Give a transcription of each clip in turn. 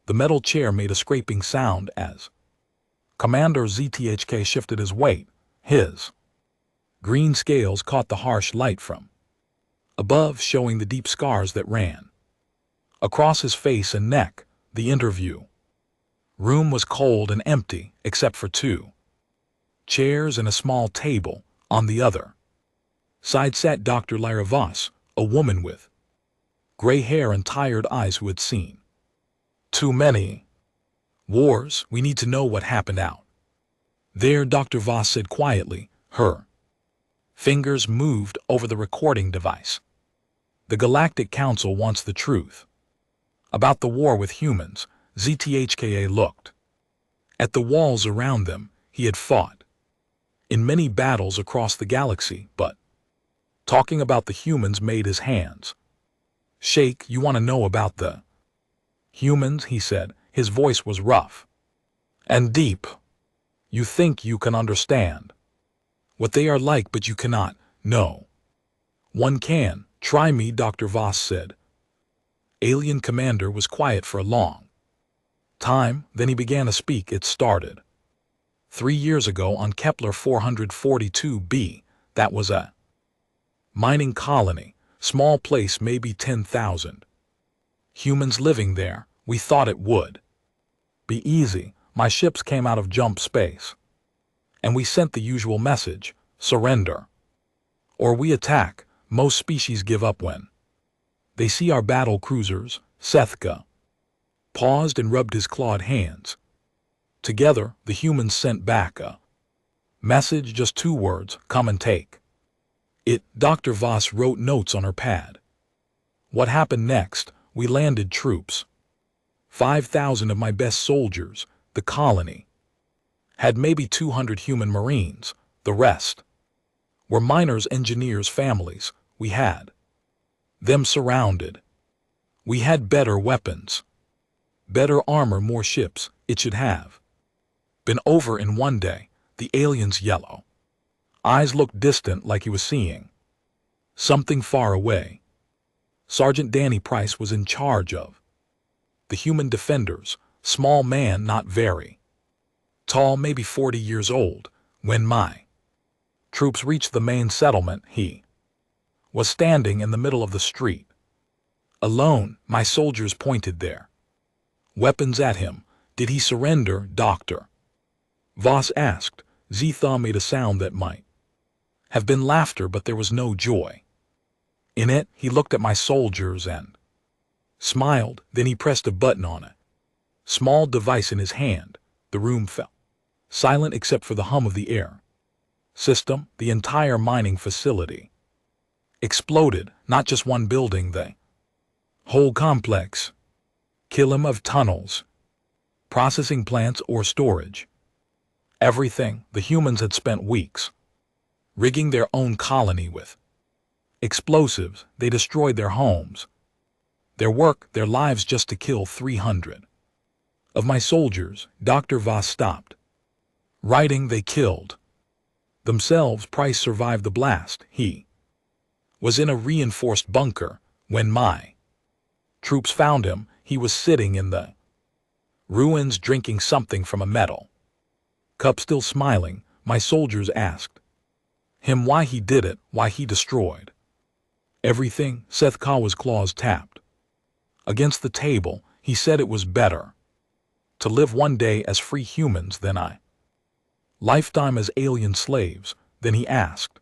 The metal chair made a scraping sound as Commander ZTHK shifted his weight. His green scales caught the harsh light from above, showing the deep scars that ran across his face and neck. The interview room was cold and empty, except for 2 chairs and a small table. On the other side sat Dr. Lyra Voss, a woman with gray hair and tired eyes who had seen too many wars. We need to know what happened out there, Dr. Voss said quietly. Her fingers moved over the recording device. The Galactic Council wants the truth about the war with humans. ZTHKA looked at the walls around them. He had fought in many battles across the galaxy, but talking about the humans made his hands shake. You want to know about the humans, he said. His voice was rough and deep. You think you can understand what they are like, but you cannot. No one can. Try me, Dr. Voss said. Alien Commander was quiet for a long time, then he began to speak. It started 3 years ago on Kepler 442b. That was a mining colony, small place, maybe 10,000 humans living there. We thought it would be easy. My ships came out of jump space, and we sent the usual message: surrender or we attack. Most species give up when they see our battle cruisers. Sethka paused and rubbed his clawed hands. Together, the humans sent back a message, just 2 words: come and take it. Dr. Voss wrote notes on her pad. What happened next? We landed troops. 5,000 of my best soldiers. The colony had maybe 200 human marines. The rest were miners, engineers, families. We had them surrounded. We had better weapons, better armor, more ships. It should have been over in one day. The alien's yellow eyes looked distant, like he was seeing something far away. Sergeant Danny Price was in charge of the human defenders. Small man, not very tall, maybe 40 years old. When my troops reached the main settlement, he was standing in the middle of the street, alone. My soldiers pointed their weapons at him. Did he surrender, Dr. Voss asked. Zetha made a sound that might have been laughter, but there was no joy in it. He looked at my soldiers and smiled. Then he pressed a button on a small device in his hand. The room fell silent except for the hum of the air system. The entire mining facility exploded. Not just one building, the whole complex. Kilometers of tunnels, processing plants, or storage. Everything. The humans had spent weeks rigging their own colony with explosives. They destroyed their homes, their work, their lives, just to kill 300 of my soldiers. Dr. Voss stopped writing. They killed themselves. Price survived the blast. He was in a reinforced bunker. When my troops found him, he was sitting in the ruins, drinking something from a metal cup. Still smiling, my soldiers asked him why he did it, why he destroyed everything. Seth Kawa's claws tapped against the table. He said it was better to live one day as free humans than a lifetime as alien slaves. Then he asked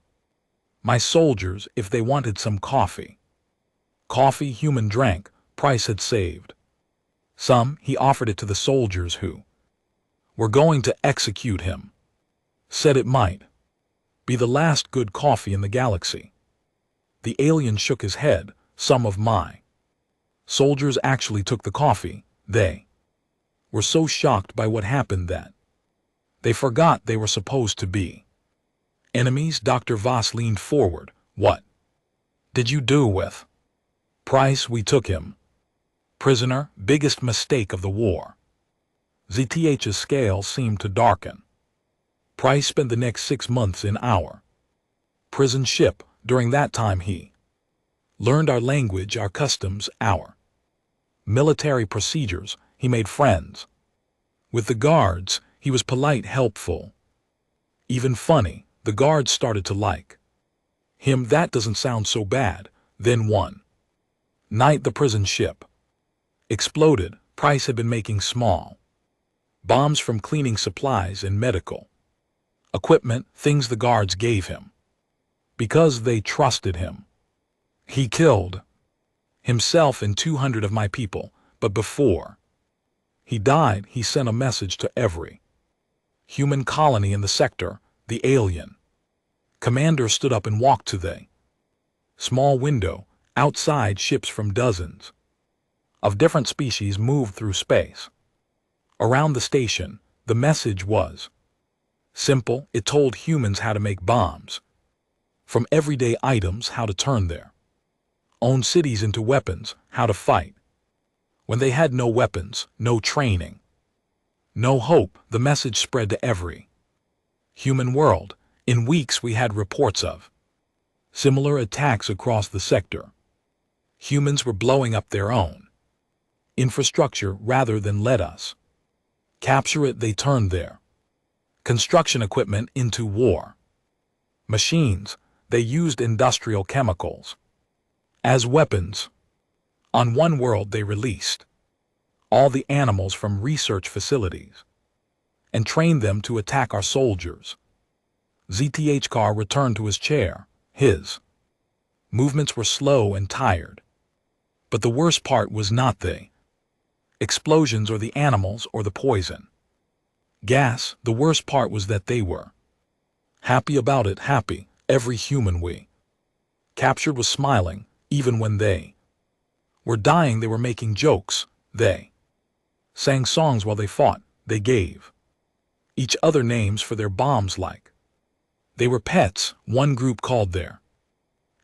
my soldiers if they wanted some coffee. Coffee human drank. Price had saved some. He offered it to the soldiers who were going to execute him. Said it might be the last good coffee in the galaxy. The alien shook his head. Some of my soldiers actually took the coffee. They were so shocked by what happened that they forgot they were supposed to be enemies. Dr. Voss leaned forward. What did you do with Price? We took him prisoner. Biggest mistake of the war. ZTH's scale seemed to darken. Price spent the next 6 months in our prison ship. During that time he learned our language, our customs, our military procedures. he made friends. With the guards, he was polite, helpful. Even funny, the guards started to like him. That doesn't sound so bad. Then one night the prison ship exploded. Price had been making small bombs from cleaning supplies and medical equipment, things the guards gave him because they trusted him. He killed himself and 200 of my people, but before he died, he sent a message to every human colony in the sector. The alien commander stood up and walked to the small window. Outside, ships from dozens of different species moved through space. Around the station, the message was simple. It told humans how to make bombs, from everyday items, how to turn their own cities into weapons, how to fight when they had no weapons, no training, no hope. The message spread to every human world. In weeks, we had reports of similar attacks across the sector. Humans were blowing up their own infrastructure rather than let us capture it. They turned their construction equipment into war machines. They used industrial chemicals as weapons. On one world, they released all the animals from research facilities and trained them to attack our soldiers. ZTHK returned to his chair. His movements were slow and tired. But the worst part was not the explosions or the animals or the poison gas. The worst part was that they were happy about it. Happy. Every human we captured was smiling. Even when they were dying, they were making jokes. They sang songs while they fought. They gave each other names for their bombs like they were pets. One group called their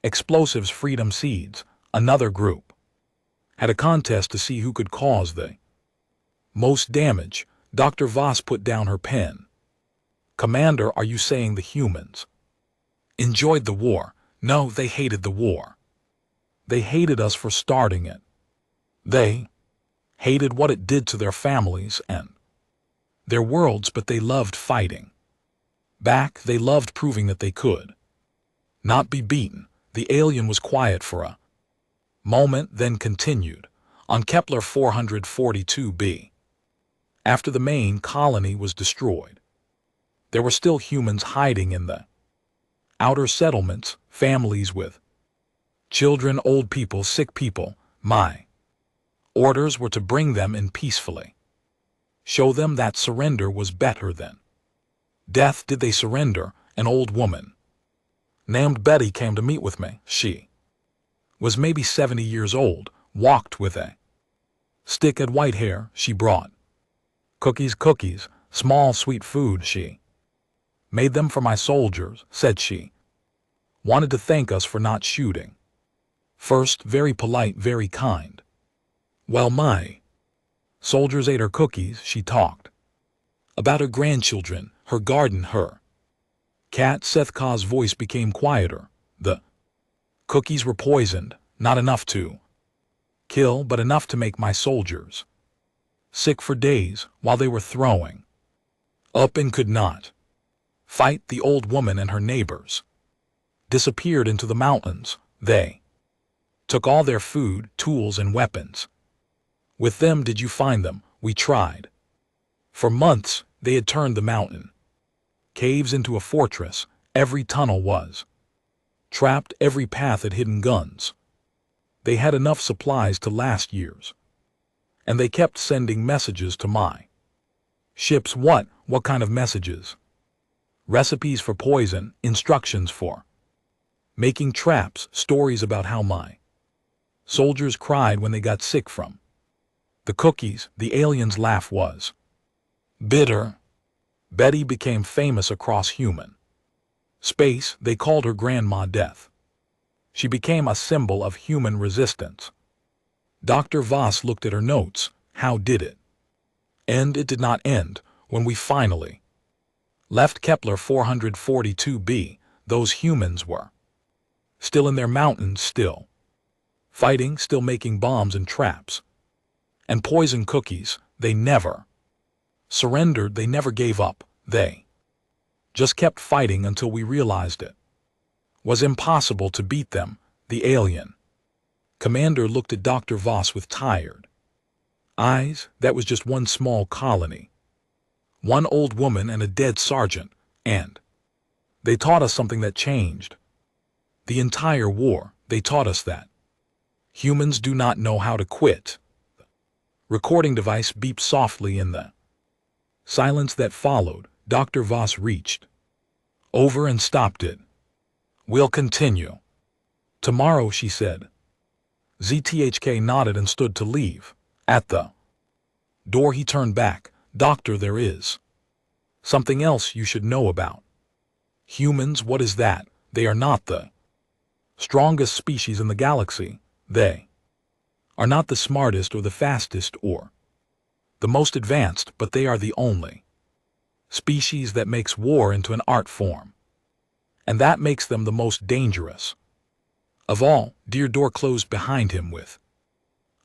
explosives freedom seeds. Another group had a contest to see who could cause the most damage. Dr. Voss put down her pen. Commander, are you saying the humans enjoyed the war? No, they hated the war. They hated us for starting it. They hated what it did to their families and their worlds, but they loved fighting back. They loved proving that they could not be beaten. The alien was quiet for a moment, then continued. On Kepler 442b, after the main colony was destroyed, there were still humans hiding in the outer settlements, families with children, old people, sick people. My orders were to bring them in peacefully, show them that surrender was better than death. Did they surrender? An old woman named Betty came to meet with me. She was maybe 70 years old, walked with a stick, had white hair. She brought cookies, small sweet food. She made them for my soldiers, said she wanted to thank us for not shooting first. Very polite, very kind. While my soldiers ate her cookies, she talked about her grandchildren, her garden, her cat. Sethka's voice became quieter. The cookies were poisoned, not enough to kill, but enough to make my soldiers sick for days while they were throwing up and could not fight. The old woman and her neighbors disappeared into the mountains. They took all their food, tools, and weapons with them. Did you find them? We tried. For months, they had turned the mountain caves into a fortress. Every tunnel was trapped, every path had hidden guns. They had enough supplies to last years, and they kept sending messages to my ships. What kind of messages? Recipes for poison, instructions for making traps, stories about how my soldiers cried when they got sick from the cookies. The alien's laugh was bitter. Betty became famous across human space. They called her Grandma Death. She became a symbol of human resistance. Dr. Voss looked at her notes. How did it end? It did not end. When we finally left Kepler 442b, those humans were still in their mountains, still fighting, still making bombs and traps and poison cookies. They never surrendered, they never gave up, they just kept fighting until we realized it was impossible to beat them, the alien commander looked at Dr. Voss with tired eyes. That was just one small colony, one old woman and a dead sergeant, and they taught us something that changed the entire war. They taught us that humans do not know how to quit. The recording device beeped softly in the silence that followed. Dr. Voss reached over and stopped it. We'll continue tomorrow, she said. ZTHK nodded and stood to leave. At the door he turned back. Doctor, there is something else you should know about humans. What is that? They are not the strongest species in the galaxy. They are not the smartest or the fastest or the most advanced, but they are the only species that makes war into an art form. And that makes them the most dangerous of all. Dear door closed behind him with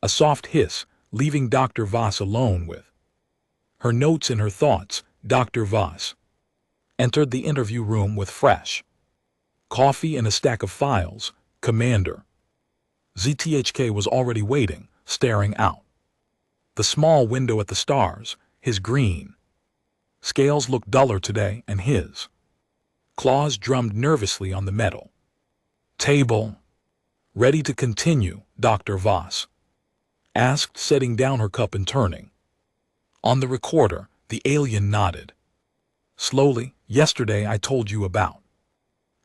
a soft hiss, leaving Dr. Voss alone with her notes and her thoughts. Dr. Voss entered the interview room with fresh coffee and a stack of files. Commander ZTHK was already waiting, staring out the small window at the stars. His green scales looked duller today, and his claws drummed nervously on the metal table. Ready to continue? Dr. Voss asked, setting down her cup and turning on the recorder. The alien nodded slowly. Yesterday I told you about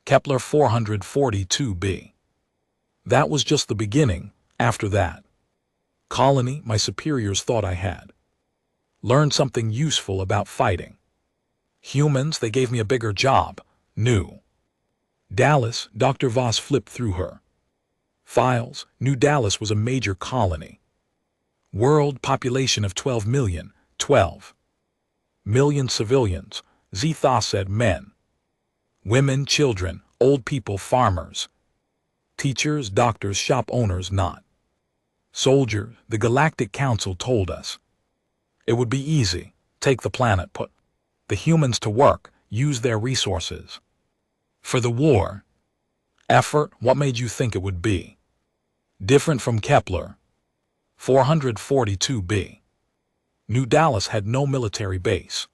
Kepler 442b. That was just the beginning. After that colony, my superiors thought I had learned something useful about fighting humans. They gave me a bigger job. New Dallas. Dr. Voss flipped through her files. New Dallas was a major colony. World population of 12 million. 12 million civilians. Zitha said. Men, women, children, old people, farmers, teachers, doctors, shop owners, not soldiers. The Galactic Council told us it would be easy. Take the planet, put the humans to work, use their resources for the war effort. What made you think it would be different from Kepler 442b? New Dallas had no military base,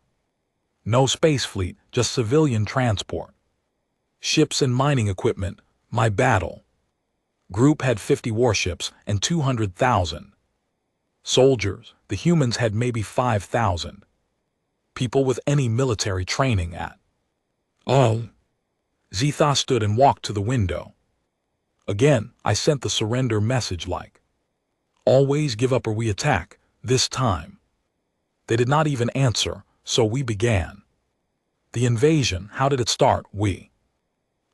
no space fleet, just civilian transport, ships and mining equipment. My battle group had 50 warships and 200,000 soldiers. The humans had maybe 5,000 people with any military training at all. Zitha stood and walked to the window. Again, I sent the surrender message like always. Give up or we attack. This time they did not even answer, so we began the invasion. How did it start? We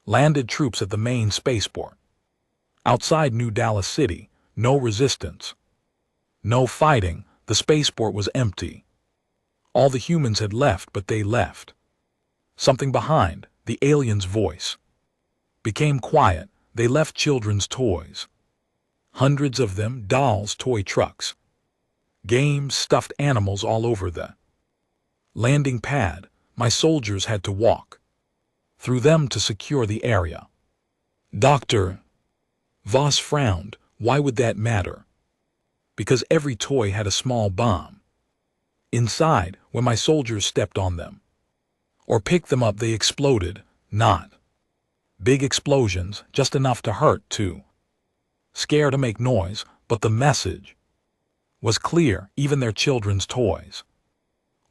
landed troops at the main spaceport outside New Dallas City. No resistance, no fighting. The spaceport was empty. All the humans had left, but they left something behind. The alien's voice became quiet. They left children's toys, hundreds of them, dolls, toy trucks, games, stuffed animals all over the landing pad. My soldiers had to walk through them to secure the area. Dr. Voss frowned. Why would that matter? Because every toy had a small bomb inside. When my soldiers stepped on them or picked them up, they exploded. Not big explosions, just enough to hurt, to scare, to make noise, but the message was clear. Even their children's toys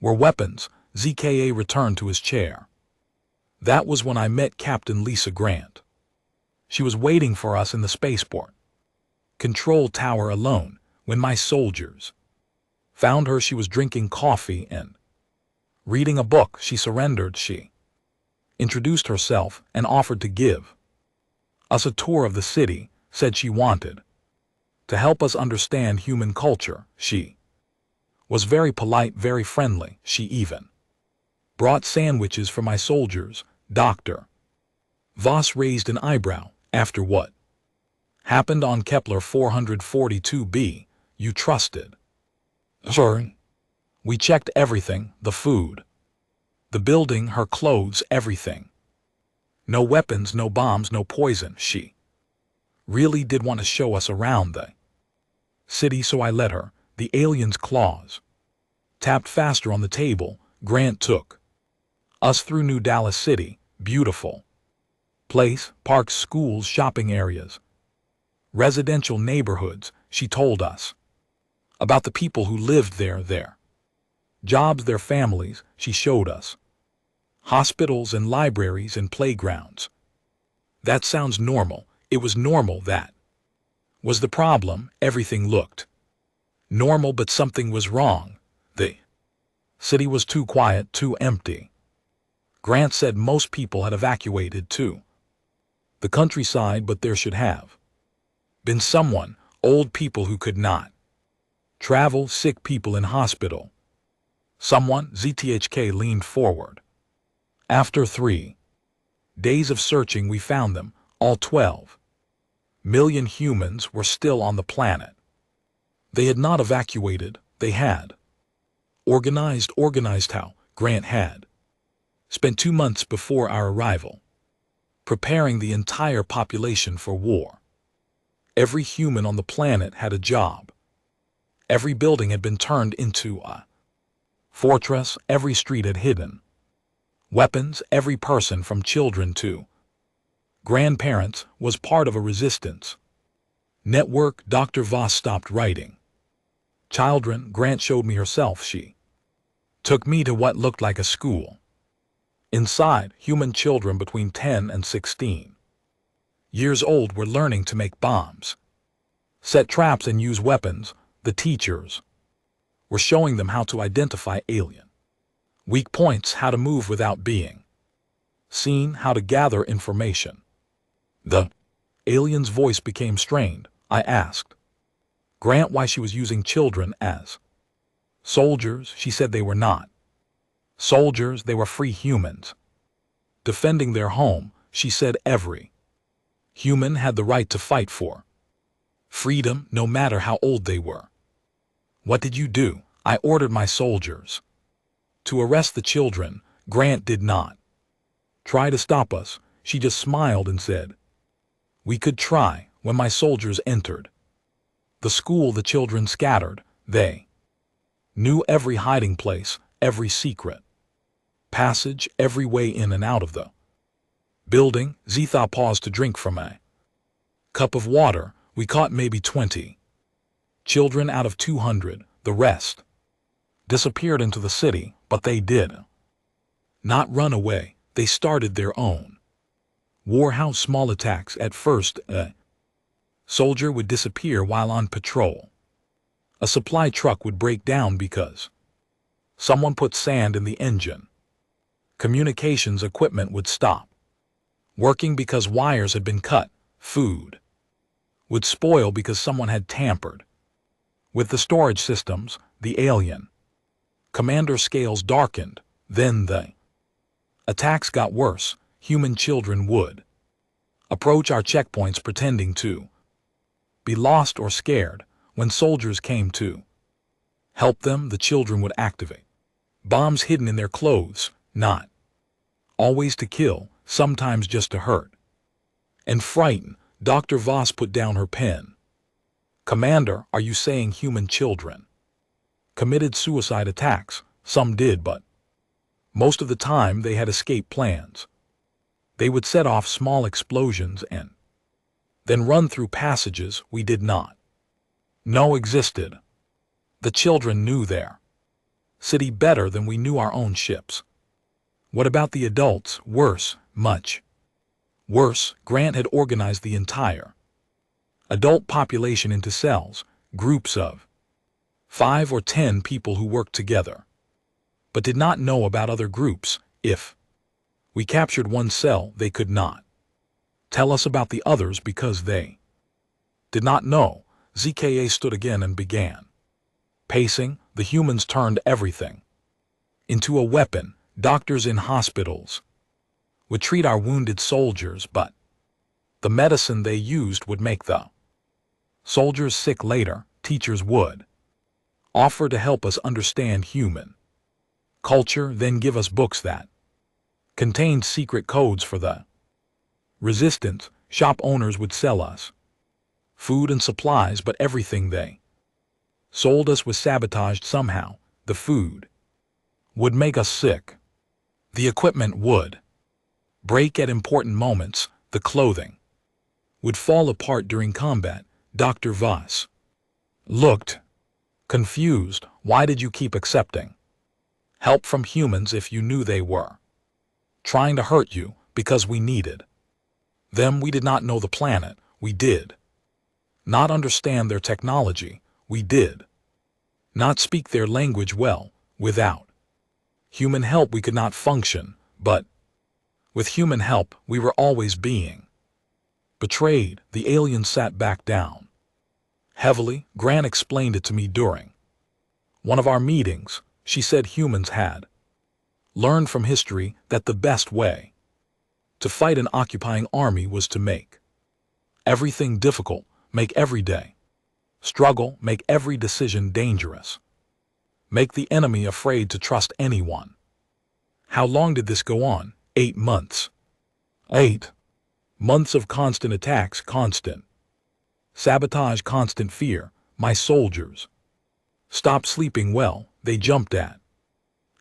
were weapons. ZKA returned to his chair. That was when I met Captain Lisa Grant. She was waiting for us in the spaceport control tower alone. When my soldiers found her, she was drinking coffee and reading a book. She surrendered. She introduced herself and offered to give us a tour of the city, said she wanted to help us understand human culture. She was very polite, very friendly. She even brought sandwiches for my soldiers. Dr. Voss raised an eyebrow. After what happened on Kepler 442b, you trusted her? We checked everything, the food, the building, her clothes, everything. No weapons, no bombs, no poison. She really did want to show us around the city, so I let her. The alien's claws tapped faster on the table. Grant took us through New Dallas City, beautiful place, parks, schools, shopping areas, residential neighborhoods. She told us about the people who lived there, their jobs, their families. She showed us hospitals and libraries and playgrounds. That sounds normal. It was normal. That was the problem. Everything looked normal, but something was wrong. The city was too quiet, too empty. Grant said most people had evacuated to the countryside, but there should have been someone, old people who could not travel, sick people in hospital. Someone. ZTHK leaned forward. After 3 days of searching, we found them. All 12 million humans were still on the planet. They had not evacuated. They had organized. Organized how? Grant had spent 2 months before our arrival preparing the entire population for war. Every human on the planet had a job. Every building had been turned into a fortress. Every street had hidden weapons. Every person from children to grandparents was part of a resistance network. Dr. Voss stopped writing. Children. Grant showed me herself. She took me to what looked like a school. Inside, human children between 10 and 16 years old were learning to make bombs, set traps, and use weapons. The teachers were showing them how to identify alien weak points, how to move without being seen, how to gather information. The alien's voice became strained. I asked Grant why she was using children as soldiers. She said they were not soldiers, they were free humans defending their home. She said every human had the right to fight for freedom, no matter how old they were. What did you do? I ordered my soldiers to arrest the children. Grant did not try to stop us. She just smiled and said, we could try. When my soldiers entered the school, the children scattered. They knew every hiding place, every secret passage, every way in and out of the building. Zitha paused to drink from a cup of water. We caught maybe 20 children out of 200. The rest disappeared into the city, but they did not run away. They started their own war. How? Small attacks. At first, a soldier would disappear while on patrol. A supply truck would break down because someone put sand in the engine. Communications equipment would stop working because wires had been cut. Food would spoil because someone had tampered with the storage systems. The alien commander scales darkened. Then the attacks got worse. Human children would approach our checkpoints pretending to be lost or scared. When soldiers came to help them, the children would activate bombs hidden in their clothes, not always to kill, sometimes just to hurt and frighten. Dr. Voss put down her pen. Commander, are you saying human children committed suicide attacks? Some did, but most of the time they had escape plans. They would set off small explosions and then run through passages we did not know existed. The children knew their city better than we knew our own ships. What about the adults? Worse, much worse. Grant had organized the entire adult population into cells, groups of 5 or 10 people who worked together, but did not know about other groups. If we captured one cell, they could not tell us about the others because they did not know. ZKA stood again and began pacing. The humans turned everything into a weapon. Doctors in hospitals would treat our wounded soldiers, but the medicine they used would make the soldiers sick later. Teachers would Offer to help us understand human culture, then give us books that contained secret codes for the resistance. Shop owners would sell us food and supplies, but everything they sold us was sabotaged somehow. The food would make us sick. The equipment would break at important moments. The clothing would fall apart during combat. Dr. Voss looked confused. Why did you keep accepting help from humans if you knew they were trying to hurt you? Because we needed them. We did not know the planet. We did not understand their technology. We did not speak their language well. Without human help we could not function, but with human help we were always being betrayed. The alien sat back down heavily. Grant explained it to me during one of our meetings. She said humans had learned from history that the best way to fight an occupying army was to make everything difficult, make every day struggle, make every decision dangerous, make the enemy afraid to trust anyone. How long did this go on? 8 months. 8 months of constant attacks, constant sabotage, constant fear. My soldiers stopped sleeping well. They jumped at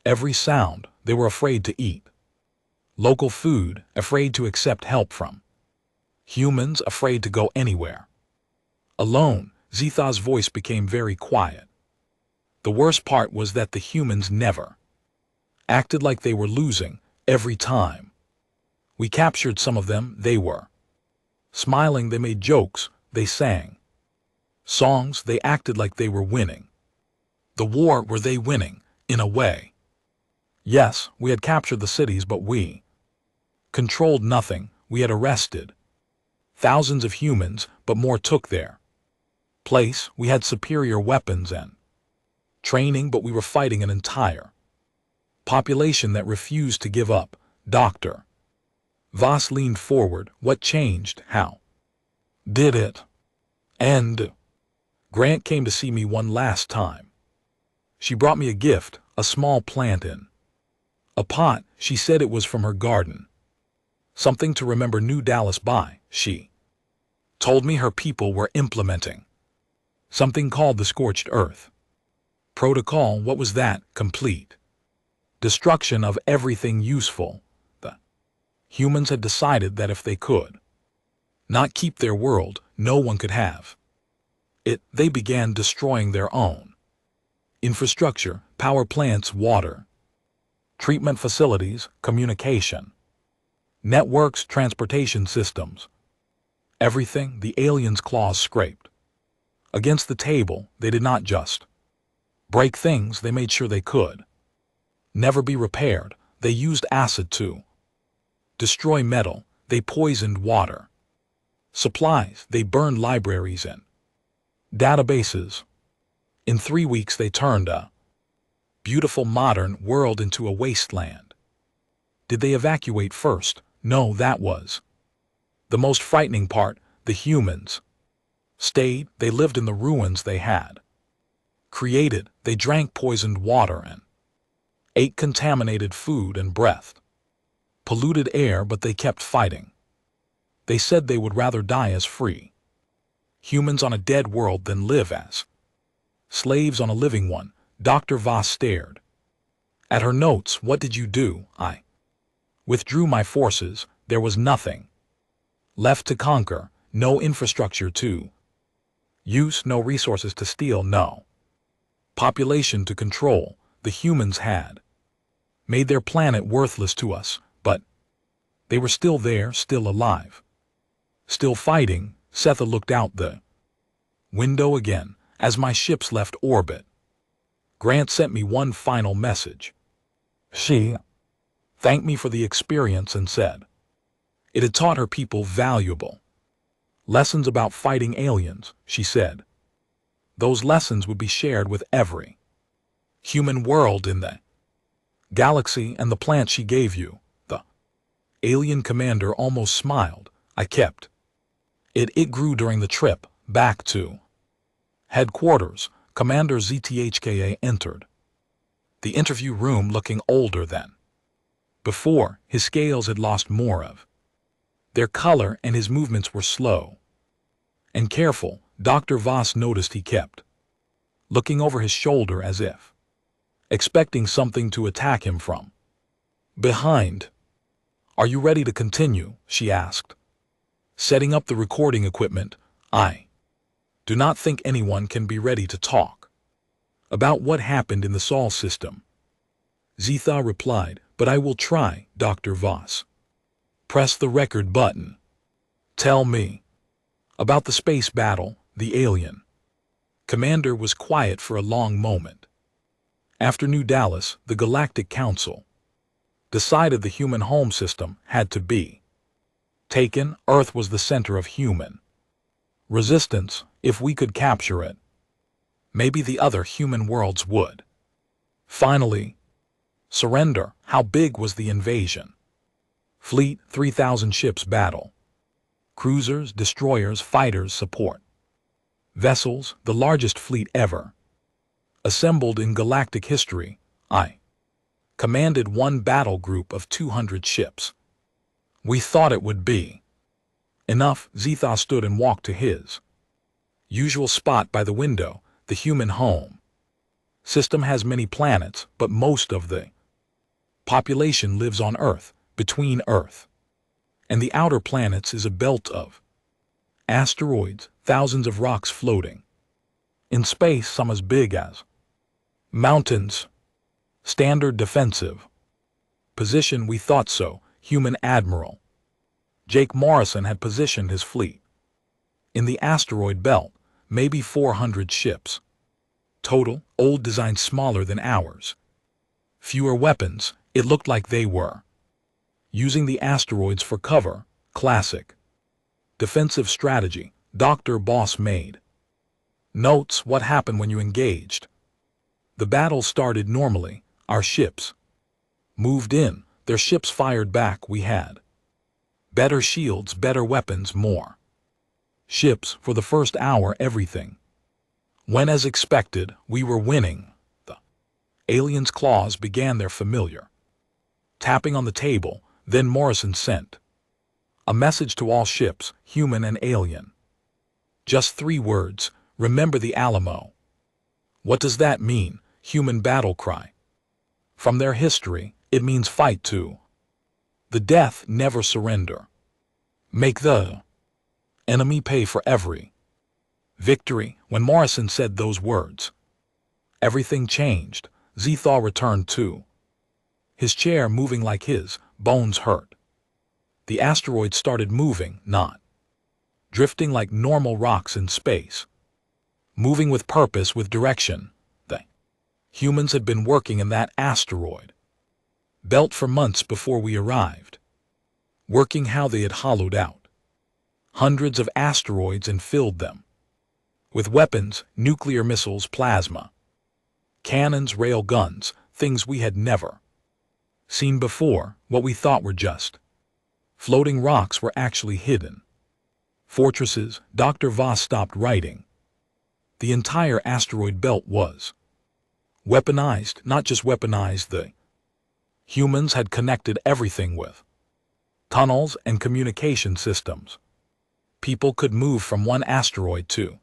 every sound. They were afraid to eat local food, afraid to accept help from humans, afraid to go anywhere alone. Zetha's voice became very quiet. The worst part was that the humans never acted like they were losing. Every time we captured some of them, they were smiling. They made jokes. They sang songs. They acted like they were winning the war. Were they winning? In a way, yes. We had captured the cities, but we controlled nothing. We had arrested thousands of humans, but more took their place. We had superior weapons and training, but we were fighting an entire population that refused to give up. Dr. Voss leaned forward. What changed? How did it end? Grant came to see me one last time. She brought me a gift, a small plant in a pot. She said it was from her garden. Something to remember New Dallas by. She told me her people were implementing something called the Scorched Earth Protocol. What was that? Complete destruction of everything useful. The humans had decided that if they could not keep their world, no one could have it. They began destroying their own infrastructure, power plants, water treatment facilities, communication networks, transportation systems. Everything. The aliens' claws scraped against the table. They did not just break things. They made sure they could never be repaired. They used acid to destroy metal. They poisoned water supplies. They burned libraries and databases. In 3 weeks they turned a beautiful modern world into a wasteland. Did they evacuate first? No, that was the most frightening part. The humans stayed. They lived in the ruins they had created. They drank poisoned water and ate contaminated food and breathed polluted air, but they kept fighting. They said they would rather die as free humans on a dead world than live as slaves on a living one. Dr. Voss stared at her notes. What did you do? I withdrew my forces. There was nothing left to conquer, no infrastructure to use, no resources to steal, no population to control. The humans had made their planet worthless to us, but they were still there, still alive, still fighting. Setha looked out the window again as my ships left orbit. Grant sent me one final message. She thanked me for the experience and said it had taught her people valuable lessons about fighting aliens. She said those lessons would be shared with every human world in the galaxy. And the plant she gave you, the alien commander almost smiled. I kept it. It grew during the trip back to headquarters. Commander ZTHKA entered the interview room looking older than before. His scales had lost more of their color and his movements were slow and careful. Dr. Voss noticed he kept looking over his shoulder as if expecting something to attack him from behind. "Are you ready to continue?" she asked. Setting up the recording equipment. "I do not think anyone can be ready to talk about what happened in the Sol system," Zetha replied, "but I will try." Dr. Voss pressed the record button. "Tell me about the space battle." The alien commander was quiet for a long moment. After New Dallas, the Galactic Council decided the human home system had to be taken. Earth was the center of human resistance. If we could capture it, maybe the other human worlds would finally surrender. How big was the invasion fleet? 3,000 ships, battle cruisers, destroyers, fighters, support vessels, the largest fleet ever assembled in galactic history. I commanded one battle group of 200 ships. We thought it would be enough. Zetha stood and walked to his usual spot by the window. The human home system has many planets, but most of the population lives on Earth. Between Earth and the outer planets is a belt of asteroids, thousands of rocks floating in space, some as big as mountains. Standard defensive position. We thought so. Human Admiral Jake Morrison had positioned his fleet in the asteroid belt, maybe 400 ships total, old design, smaller than ours. Fewer weapons. It looked like they were using the asteroids for cover. Classic defensive strategy. Dr. Boss made notes. What happened when you engaged? The battle started normally. Our ships moved in. Their ships fired back. We had better shields, better weapons, more ships. For the first hour, everything went as expected. We were winning. The aliens' claws began their familiar tapping on the table. Then Morrison sent a message to all ships, human and alien. Just 3 words: remember the Alamo. What does that mean? Human battle cry. From their history, it means fight to the death, never surrender. Make the enemy pay for every victory. When Morrison said those words, everything changed. Zetha returned to his chair, moving like his bones hurt. The asteroid started moving, not drifting like normal rocks in space. Moving with purpose, with direction. The humans had been working in that asteroid belt for months before we arrived, working how they had hollowed out hundreds of asteroids and filled them with weapons, nuclear missiles, plasma cannons, rail guns, things we had never seen before. What we thought were just floating rocks were actually hidden fortresses. Dr. Voss stopped writing. The entire asteroid belt was weaponized. Not just weaponized, the humans had connected everything with tunnels and communication systems. People could move from one asteroid to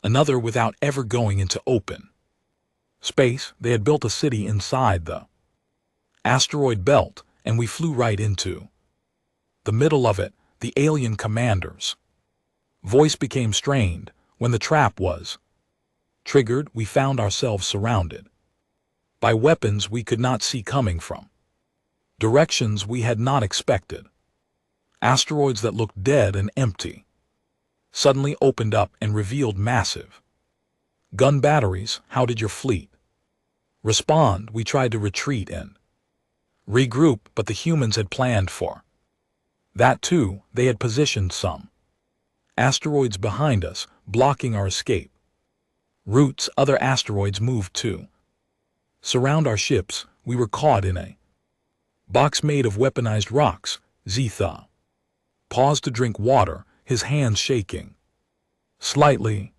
another without ever going into open space. They had built a city inside the asteroid belt, and we flew right into the middle of it. The alien commander's voice became strained. When the trap was triggered, we found ourselves surrounded by weapons we could not see coming from directions we had not expected. Asteroids that looked dead and empty suddenly opened up and revealed massive gun batteries. How did your fleet respond? We tried to retreat and regroup, but the humans had planned for that too. They had positioned some asteroids behind us, blocking our escape routes. Other asteroids moved to surround our ships. We were caught in a box made of weaponized rocks. Zetha paused to drink water, his hands shaking slightly.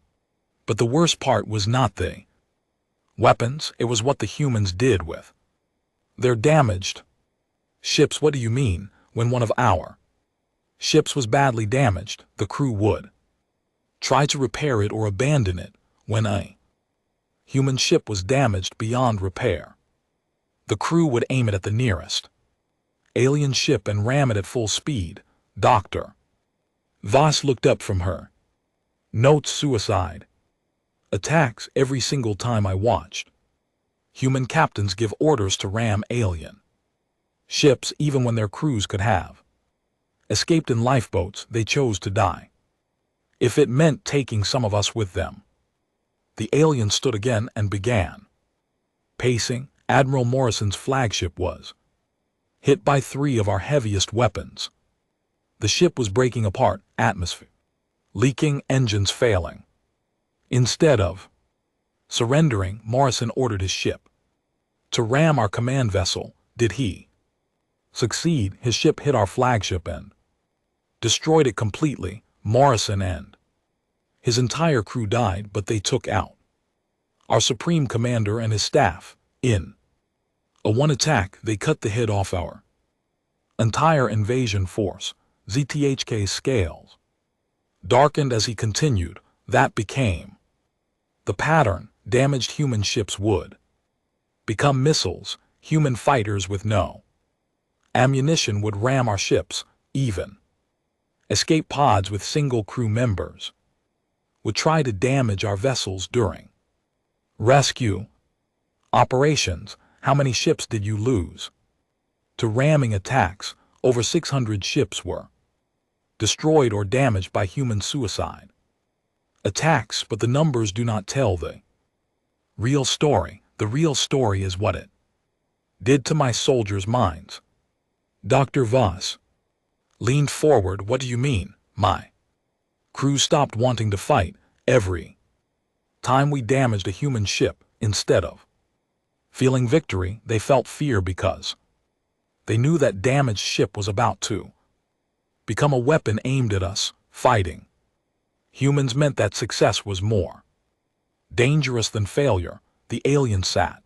But the worst part was not the weapons, it was what the humans did with their damaged ships. What do you mean? When one of our ships was badly damaged, the crew would try to repair it or abandon it. When a human ship was damaged beyond repair, the crew would aim it at the nearest alien ship and ram it at full speed. Dr. Voss looked up from her notes. Suicide attacks every single time I watched. Human captains give orders to ram alien ships even when their crews could have escaped in lifeboats. They chose to die if it meant taking some of us with them. The alien stood again and began pacing. Admiral Morrison's flagship was hit by 3 of our heaviest weapons. The ship was breaking apart, atmosphere leaking, engines failing. Instead of surrendering, Morrison ordered his ship to ram our command vessel. Did he succeed? His ship hit our flagship and destroyed it completely. Morrison and his entire crew died, but they took out our supreme commander and his staff. In a one attack, they cut the head off our entire invasion force. ZTHK's scales darkened as he continued. That became the pattern. Damaged human ships would become missiles. Human fighters with no ammunition would ram our ships. Even escape pods with single crew members would try to damage our vessels during rescue operations. How many ships did you lose to ramming attacks? Over 600 ships were destroyed or damaged by human suicide attacks, but the numbers do not tell the real story. The real story is what it did to my soldiers' minds. Dr. Voss leaned forward. What do you mean? My crew stopped wanting to fight. Every time we damaged a human ship, instead of feeling victory, they felt fear because they knew that damaged ship was about to become a weapon aimed at us. Fighting humans meant that success was more dangerous than failure. The alien sat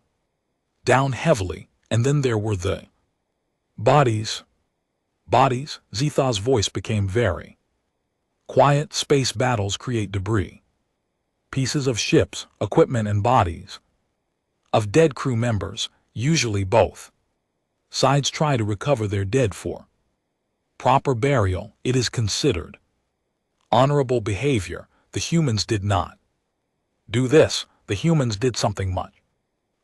down heavily, and then there were the bodies. Bodies? Zetha's voice became very quiet. Space battles create debris. Pieces of ships, equipment, and bodies of dead crew members. Usually both sides try to recover their dead for proper burial. It is considered honorable behavior. The humans did not do this. The humans did something much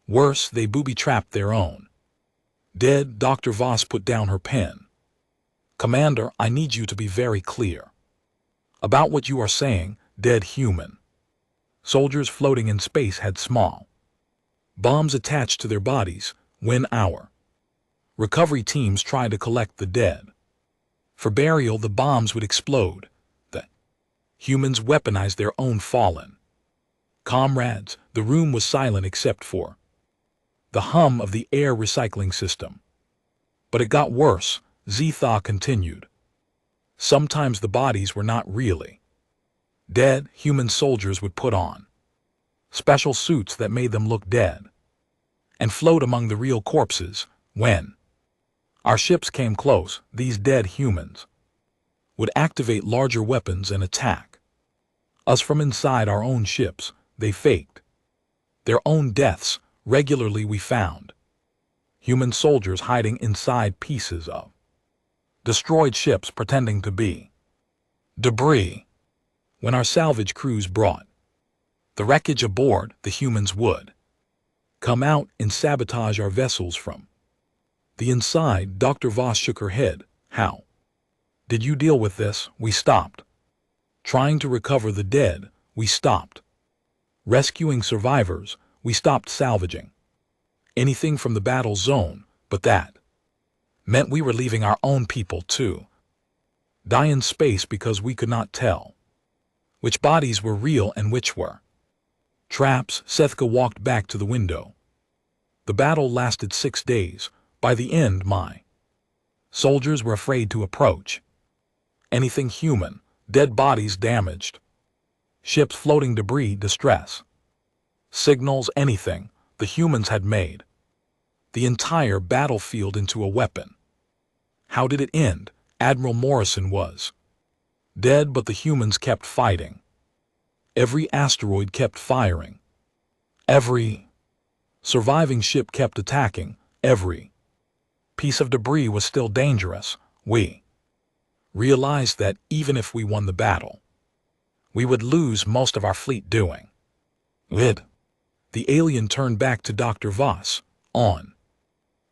worse. They booby-trapped their own dead. Dr. Voss put down her pen. Commander, I need you to be very clear about what you are saying. Dead human soldiers floating in space had small bombs attached to their bodies. When our recovery teams tried to collect the dead for burial, the bombs would explode. The humans weaponized their own fallen comrades. The room was silent except for the hum of the air recycling system. But it got worse. Zetha continued. Sometimes the bodies were not really dead. Human soldiers would put on special suits that made them look dead and float among the real corpses. When our ships came close, these dead humans would activate larger weapons and attack us from inside our own ships. They faked their own deaths. Regularly we found human soldiers hiding inside pieces of destroyed ships, pretending to be debris. When our salvage crews brought the wreckage aboard, the humans would come out and sabotage our vessels from the inside. Dr. Voss shook her head. How did you deal with this? We stopped trying to recover the dead. We stopped rescuing survivors. We stopped salvaging anything from the battle zone, but that meant we were leaving our own people to die in space because we could not tell which bodies were real and which were traps. Sethka walked back to the window. The battle lasted 6 days. By the end, my soldiers were afraid to approach anything human. Dead bodies, damaged Ships floating debris, distress. Signals, anything the humans had made the entire battlefield into a weapon. How did it end? Admiral Morrison was dead, but the humans kept fighting. Every asteroid kept firing. Every surviving ship kept attacking. Every piece of debris was still dangerous. We realized that even if we won the battle, we would lose most of our fleet doing it. The alien turned back to Dr. Voss. On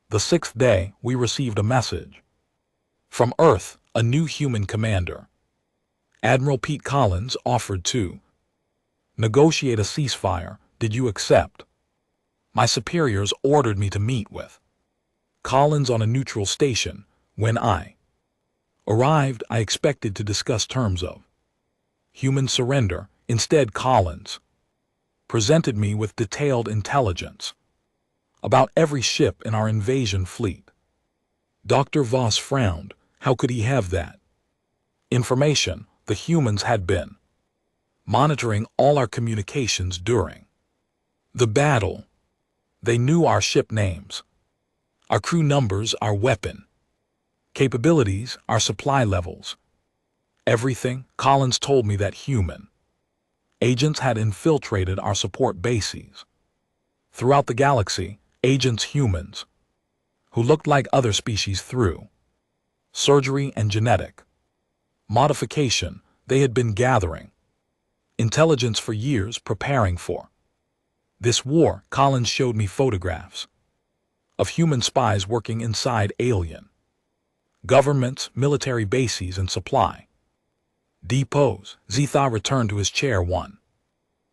the 6th day, we received a message from Earth, a new human commander. Admiral Pete Collins offered to negotiate a ceasefire. Did you accept? My superiors ordered me to meet with Collins on a neutral station. When I arrived, I expected to discuss terms of human surrender. Instead, Collins presented me with detailed intelligence about every ship in our invasion fleet. Dr. Voss frowned. How could he have that information? The humans had been monitoring all our communications during the battle. They knew our ship names, our crew numbers, our weapon capabilities, our supply levels. Everything. Collins told me that human agents had infiltrated our support bases throughout the galaxy. Humans who looked like other species through surgery and genetic modification. They had been gathering intelligence for years, preparing for this war. Collins showed me photographs of human spies working inside alien governments, military bases, and supply depots. Zetha returned to his chair one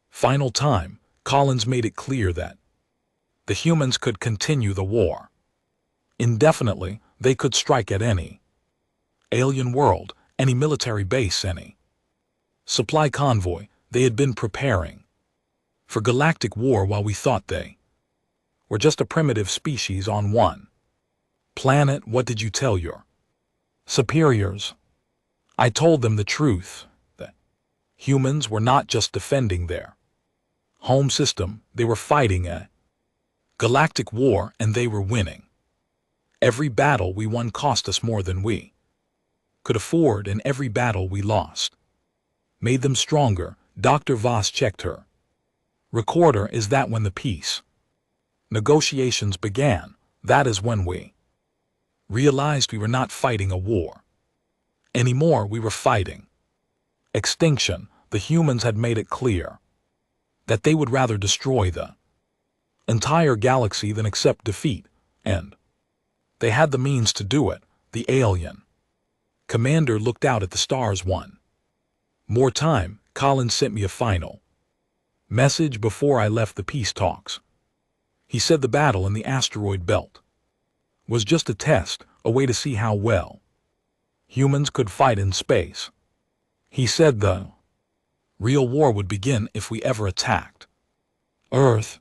final time. Collins made it clear that the humans could continue the war indefinitely. They could strike at any alien world, any military base, any supply convoy. They had been preparing for galactic war while we thought they were just a primitive species on one planet. What did you tell your superiors? I told them the truth, that humans were not just defending their home system, they were fighting a galactic war, and they were winning. Every battle we won cost us more than we could afford, and every battle we lost made them stronger. Dr. Voss checked her recorder. Is that when the peace negotiations began? That is when we realized we were not fighting a war anymore. We were fighting extinction. The humans had made it clear that they would rather destroy the entire galaxy than accept defeat, and they had the means to do it. The alien commander looked out at the stars one more time. Collins sent me a final message before I left the peace talks. He said the battle in the asteroid belt was just a test, a way to see how well humans could fight in space. He said the real war would begin if we ever attacked Earth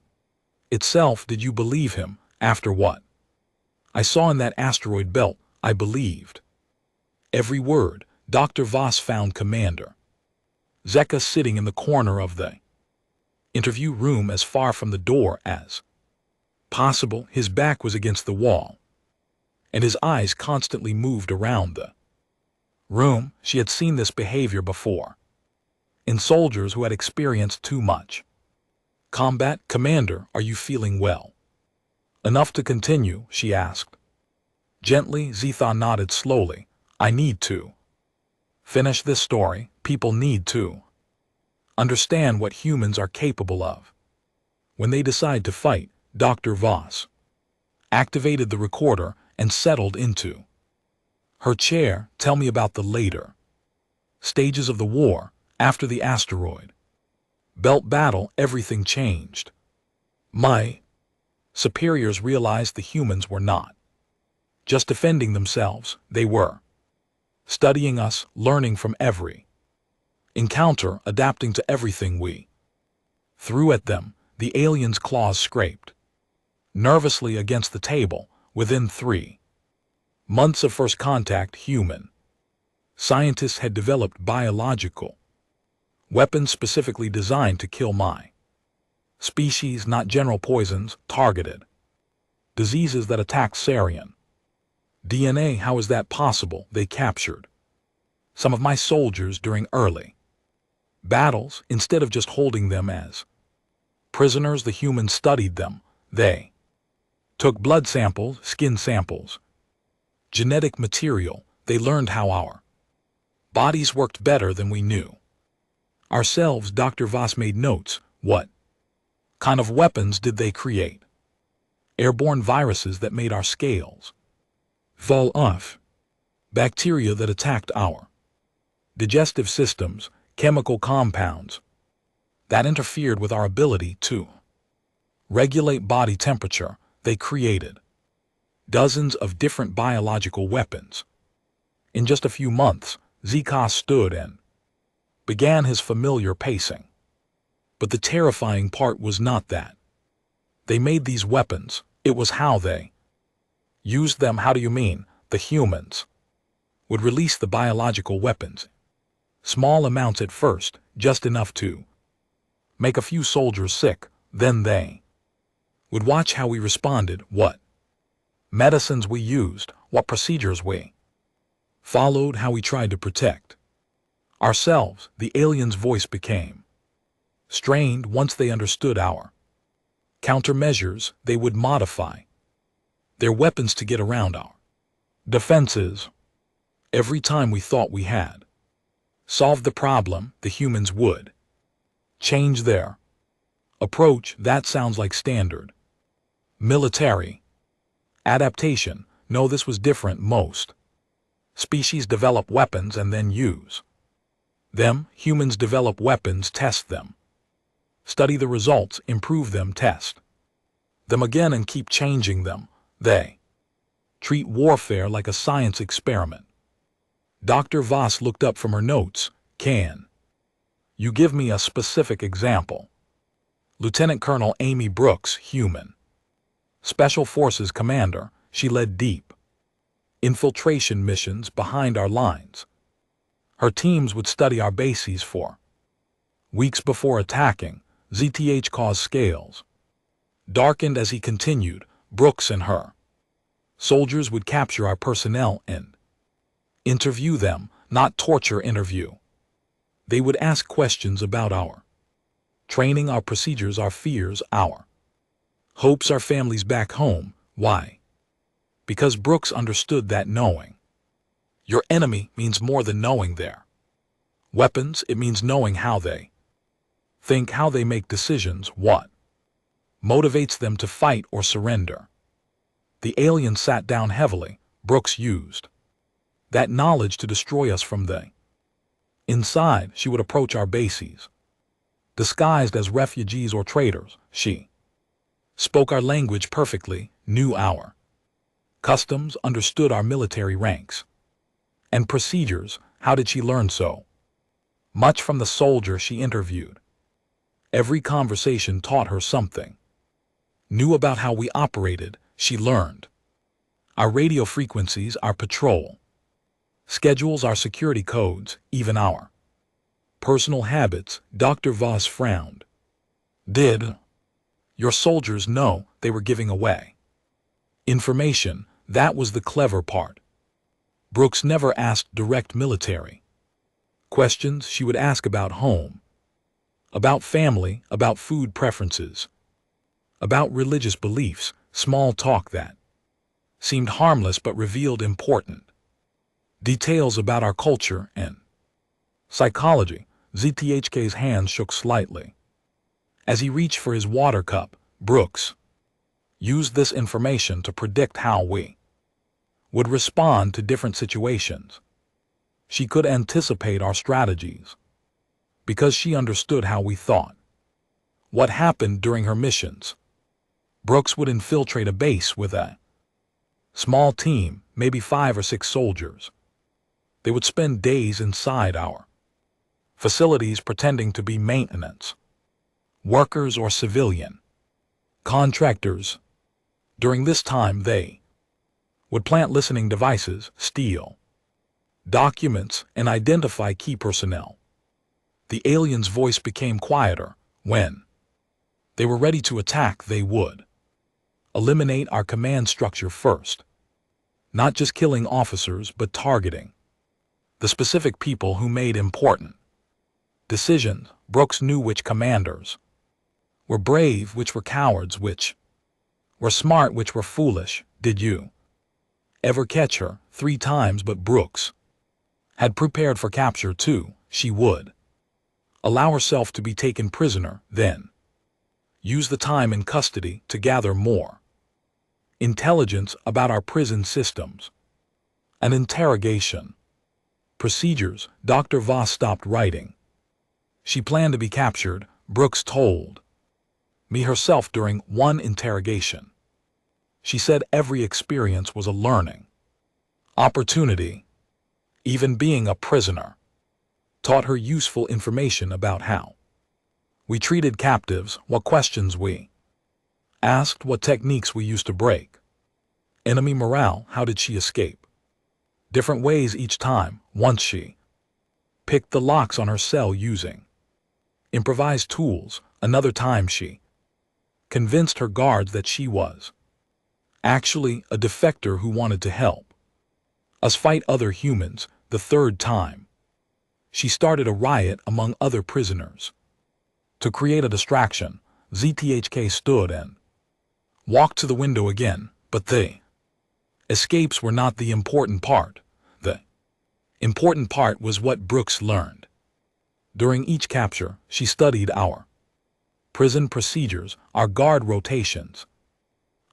itself. Did you believe him? After what I saw in that asteroid belt, I believed every word. Dr. Voss found Commander Zeka sitting in the corner of the interview room, as far from the door as possible. His back was against the wall, and his eyes constantly moved around the room. She had seen this behavior before in soldiers who had experienced too much combat. Commander, are you feeling well enough to continue? She asked gently. Zetha nodded slowly. I need to finish this story. People need to understand what humans are capable of when they decide to fight. Dr. Voss activated the recorder and settled into her chair. Tell me about the later stages of the war. After the asteroid belt battle, everything changed. My superiors realized the humans were not just defending themselves. They were studying us, learning from every encounter, adapting to everything we threw at them. The aliens' claws scraped nervously against the table. Within 3 months of first contact, human scientists had developed biological Weapons specifically designed to kill my species, not general poisons, targeted diseases that attack Sarian DNA. How is that possible? They captured some of my soldiers during early battles. Instead of just holding them as prisoners, the humans studied them. They took blood samples, skin samples, genetic material. They learned how our bodies worked better than we knew ourselves. Dr. Voss made notes. What kind of weapons did they create? Airborne viruses that made our scales fall off, bacteria that attacked our digestive systems, chemical compounds that interfered with our ability to regulate body temperature. They created dozens of different biological weapons. In just a few months, Zika stood and began his familiar pacing. But the terrifying part was not that they made these weapons, it was how they used them. How do you mean? The humans would release the biological weapons, small amounts at first, just enough to make a few soldiers sick. Then they would watch how we responded, what medicines we used, what procedures we followed, how we tried to protect ourselves. The alien's voice became strained. Once they understood our countermeasures, they would modify their weapons to get around our defenses. Every time we thought we had solved the problem, the humans would change their approach. That sounds like standard military adaptation. No, this was different. Most species develop weapons and then use them. Humans develop weapons, test them, study the results, improve them, test them again, and keep changing them. They treat warfare like a science experiment. Dr. Voss looked up from her notes. Can you give me a specific example? Lieutenant Colonel Amy Brooks, human Special Forces commander, she led deep infiltration missions behind our lines. Her teams would study our bases for weeks before attacking. ZTH caused scales darkened as he continued. Brooks and her soldiers would capture our personnel and interview them, not torture interview. They would ask questions about our training, our procedures, our fears, our hopes, our families back home. Why? Because Brooks understood that knowing your enemy means more than knowing their weapons. It means knowing how they think, how they make decisions, what motivates them to fight or surrender. The alien sat down heavily. Brooks used that knowledge to destroy us from the inside. She would approach our bases disguised as refugees or traitors. She spoke our language perfectly, knew our customs, understood our military ranks and procedures. How did she learn so much from the soldier she interviewed? Every conversation taught her something new about how we operated. She learned our radio frequencies, our patrol schedules, our security codes, even our personal habits. Dr. Voss frowned. Did your soldiers know they were giving away information? That was the clever part. Brooks never asked direct military questions. She would ask about home, about family, about food preferences, about religious beliefs, small talk that seemed harmless but revealed important details about our culture and psychology. ZTHK's hands shook slightly as he reached for his water cup. Brooks used this information to predict how we would respond to different situations. She could anticipate our strategies because she understood how we thought. What happened during her missions? Brooks would infiltrate a base with a small team, maybe 5 or 6 soldiers. They would spend days inside our facilities pretending to be maintenance workers or civilian contractors. During this time, they would plant listening devices, steal documents, and identify key personnel. The alien's voice became quieter. When they were ready to attack, they would eliminate our command structure first. Not just killing officers, but targeting the specific people who made important decisions. Brooks knew which commanders were brave, which were cowards, which were smart, which were foolish. Did you ever catch her? 3 times, but Brooks had prepared for capture too. She would allow herself to be taken prisoner, then use the time in custody to gather more intelligence about our prison systems. An interrogation procedures. Dr. Voss stopped writing. She planned to be captured, Brooks told me herself during one interrogation. She said every experience was a learning opportunity. Even being a prisoner taught her useful information about how we treated captives, what questions we asked, what techniques we used to break enemy morale. How did she escape? Different ways each time. Once she picked the locks on her cell using improvised tools. Another time she convinced her guards that she was actually a defector who wanted to help us fight other humans. The third time she started a riot among other prisoners. To create a distraction, ZTHK stood and walked to the window again, but the escapes were not the important part. The important part was what Brooks learned. During each capture, she studied our prison procedures, our guard rotations,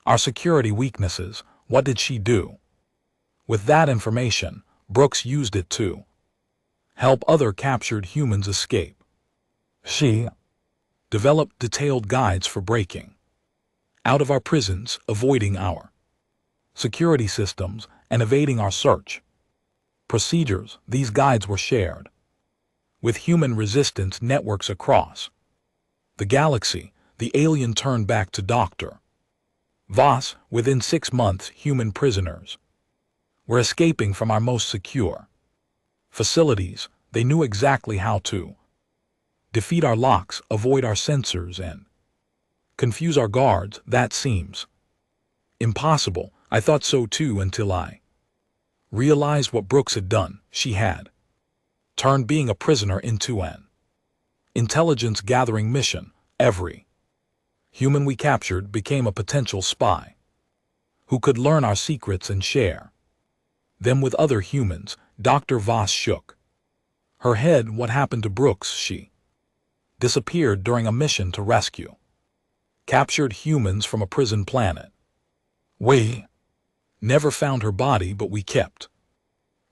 our security weaknesses. What did she do? With that information, Brooks used it to help other captured humans escape. She developed detailed guides for breaking out of our prisons, avoiding our security systems, and evading our search procedures. These guides were shared with human resistance networks across the galaxy. The alien turned back to Dr. Voss. Within 6 months, human prisoners were escaping from our most secure facilities. They knew exactly how to defeat our locks, avoid our sensors, and confuse our guards. That seems impossible. I thought so too, until I realized what Brooks had done. She had turned being a prisoner into an intelligence gathering mission. Every human we captured became a potential spy who could learn our secrets and share them with other humans. Dr. Voss shook her head. What happened to Brooks? She disappeared during a mission to rescue captured humans from a prison planet. We never found her body, but we kept